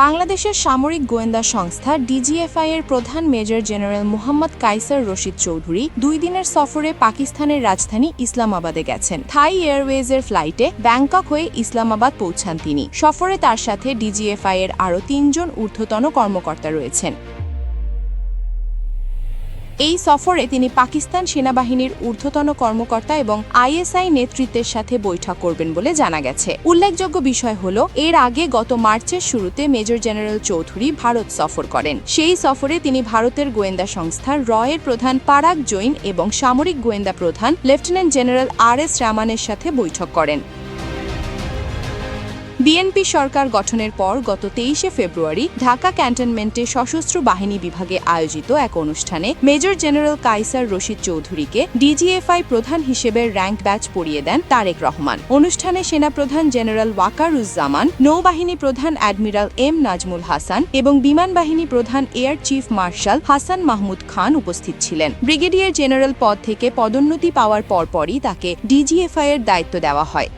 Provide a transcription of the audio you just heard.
বাংলাদেশের সামরিক গোয়েন্দা সংস্থা ডিজিএফআই এর প্রধান মেজর জেনারেল মোহাম্মদ কায়সার রশিদ চৌধুরী 2 দিনের সফরে পাকিস্তানের রাজধানী ইসলামাবাদে গেছেন। থাই এয়ারওয়েজের ফ্লাইটে ব্যাংকক হয়ে ইসলামাবাদ পৌঁছান তিনি। সফরে তার সাথে ডিজিএফআই এর আরও 3 জন ঊর্ধ্বতন কর্মকর্তা রয়েছেন। এই সফরে তিনি পাকিস্তান সেনাবাহিনীর ঊর্ধ্বতন কর্মকর্তা এবং আইএসআই নেতৃত্বের সাথে বৈঠক করবেন বলে জানা গেছে। উল্লেখযোগ্য বিষয় হল, এর আগে গত মার্চের শুরুতে মেজর জেনারেল চৌধুরী ভারত সফর করেন। সেই সফরে তিনি ভারতের গোয়েন্দা সংস্থা রয়ের প্রধান পারাগ জৈন এবং সামরিক গোয়েন্দা প্রধান লেফটেন্যান্ট জেনারেল আর.এস. রামানের সাথে বৈঠক করেন। বিএনপি সরকার গঠনের পর গত 23শে ফেব্রুয়ারি ঢাকা ক্যান্টনমেন্টে সশস্ত্র বাহিনী বিভাগে আয়োজিত এক অনুষ্ঠানে মেজর জেনারেল কায়সার রশিদ চৌধুরীকে ডিজিএফআই প্রধান হিসেবে র্যাঙ্ক ব্যাচ পরিয়ে দেন তারেক রহমান। অনুষ্ঠানে সেনাপ্রধান জেনারেল ওয়াকারুজ্জামান, নৌবাহিনী প্রধান অ্যাডমিরাল এম নাজমুল হাসান এবং বিমান বাহিনী প্রধান air chief marshal Hasan Mahmud Khan উপস্থিত ছিলেন। ব্রিগেডিয়ার জেনারেল পদ থেকে পদোন্নতি পাওয়ার পরপরই তাকে ডিজিএফআই এর দায়িত্ব দেওয়া হয়।